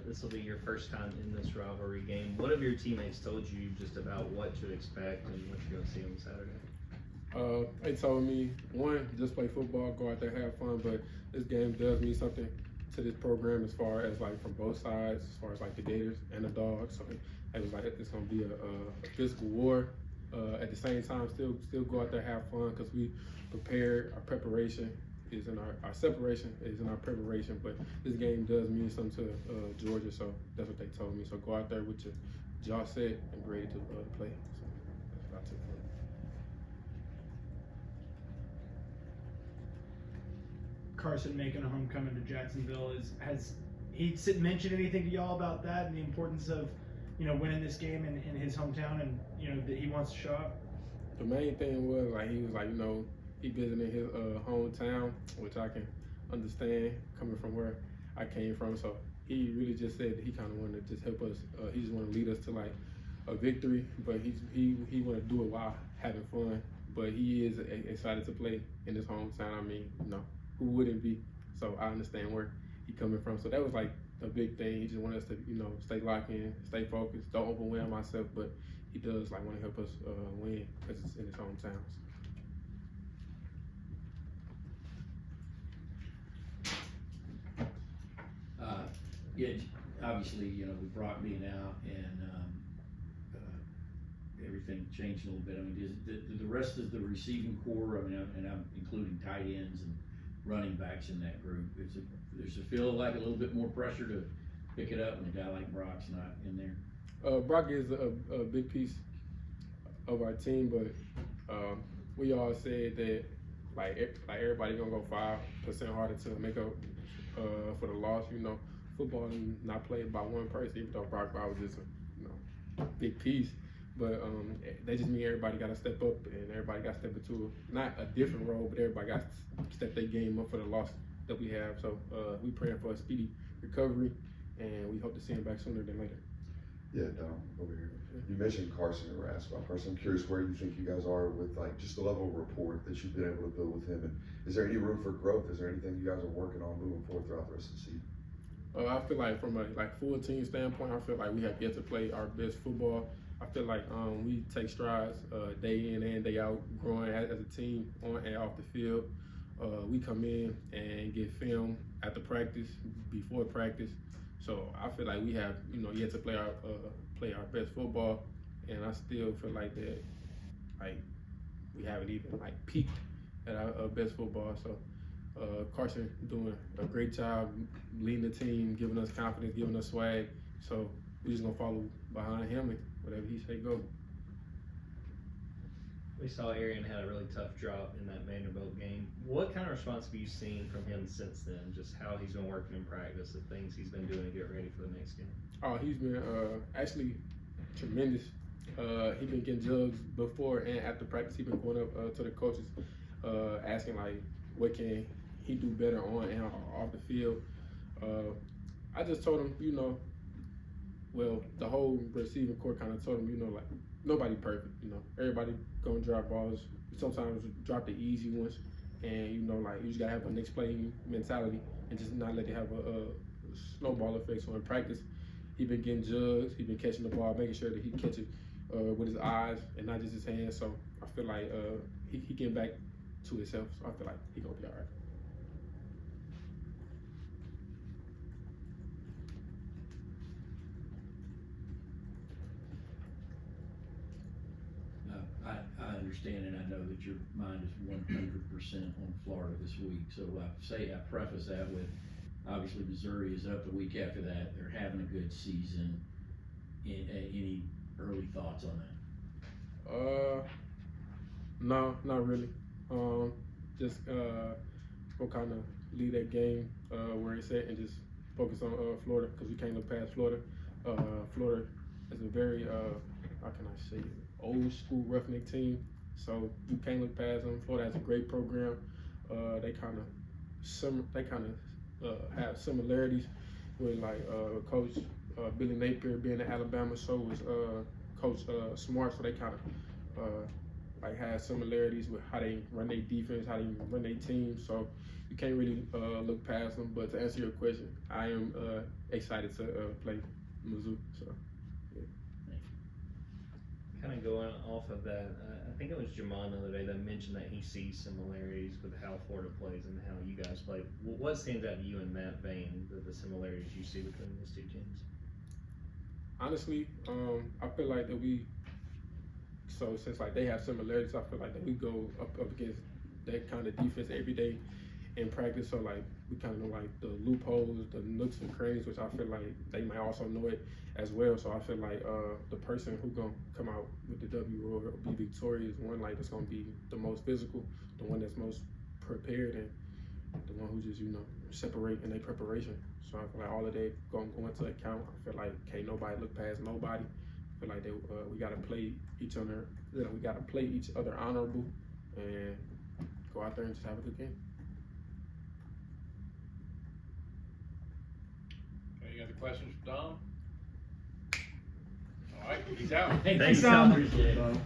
This will be your first time in this rivalry game. What have your teammates told you just about what to expect and what you're going to see on Saturday? They told me, one, just play football, go out there, have fun, but this game does mean something to this program as far as like from both sides, as far as like the Gators and the Dogs. So it was like it's gonna be a physical war. At the same time, still go out there, have fun, because we prepared. Our preparation is in our separation is in our preparation. But this game does mean something to Georgia, so that's what they told me. So go out there with your jaw set and ready to play. So that's what I took from it. Carson making a homecoming to Jacksonville, has he mentioned anything to y'all about that and the importance of winning this game in his hometown, and that he wants to show up? The main thing was like he was like he visiting his hometown, which I can understand coming from where I came from. So he really just said that he kind of wanted to just help us. He just wanted to lead us to like a victory, but he wanted to do it while having fun. But he is excited to play in his hometown. I mean, who wouldn't be? So I understand where he coming from. So that was like a big thing. He just wanted us to, stay locked in, stay focused, don't overwhelm myself. But he does like want to help us win because it's in his hometown. Yeah, obviously, with Brock being out and everything changed a little bit. I mean, does the rest of the receiving core, and I'm including tight ends and running backs in that group, there's a feel like a little bit more pressure to pick it up when a guy like Brock's not in there? Brock is a big piece of our team, but we all said that like everybody gonna go 5% harder to make up for the loss. Football is not played by one person, even though Brock was just a big piece. But that just means everybody got to step up, and everybody got to step into not a different role, but everybody got to step their game up for the loss that we have. So we praying for a speedy recovery, and we hope to see him back sooner than later. Yeah, Dom, over here. You mentioned Carson and asked about Carson. I'm curious where you think you guys are with like just the level of rapport that you've been able to build with him, and is there any room for growth? Is there anything you guys are working on moving forward throughout the rest of the season? I feel like from a full team standpoint, I feel like we have yet to play our best football. I feel like we take strides day in and day out, growing as a team on and off the field. We come in and get film after practice, before practice. So I feel like we have yet to play our best football, and I still feel like that we haven't even peaked at our best football. So Carson doing a great job leading the team, giving us confidence, giving us swag. So we're just gonna follow behind him and whatever he say go. We saw Arian had a really tough drop in that Vanderbilt game. What kind of response have you seen from him since then? Just how he's been working in practice, the things he's been doing to get ready for the next game? Oh, he's been actually tremendous. He's been getting jugs before and after practice. He's been going up to the coaches, asking what can he do better on and off the field. I just told him, well, the whole receiving core kind of told him, nobody perfect. Everybody gonna drop balls. Sometimes drop the easy ones, and you just gotta have a next play mentality and just not let it have a snowball effect. So in practice, he been getting jugs. He been catching the ball, making sure that he catch it with his eyes and not just his hands. So I feel like he getting back to himself. So I feel like he gonna be all right. I understand, and I know that your mind is 100% on Florida this week. So I preface that with, obviously Missouri is up the week after that. They're having a good season. Any early thoughts on that? No, not really. Just gonna kind of leave that game where it's at and just focus on Florida, because we can't look past Florida. Florida is a very how can I say it, old school roughneck team, so you can't look past them. Florida has a great program. They kind of have similarities with Coach Billy Napier being at Alabama. So was Coach Smart. So they kind of like have similarities with how they run their defense, how they run their team. So you can't really look past them. But to answer your question, I am excited to play Mizzou. So. Kind of going off of that, I think it was Jamon the other day that mentioned that he sees similarities with how Florida plays and how you guys play. What stands out to you in that vein, the similarities you see between those two teams? Honestly, I feel like that since like they have similarities, I feel like that we go up against that kind of defense every day in practice. So like we kind of know like the loopholes, the nooks and crannies, which I feel like they might also know it as well. So I feel like the person who gonna come out with the W or be victorious, one like that's gonna be the most physical, the one that's most prepared, and the one who just separate in their preparation. So I feel like all of that gonna go into account. I feel like can't nobody look past nobody. I feel like we gotta play each other. We gotta play each other honorable and go out there and just have a good game. Any other questions for Dom? All right, he's out. Hey, Thanks, Dom. Appreciate it.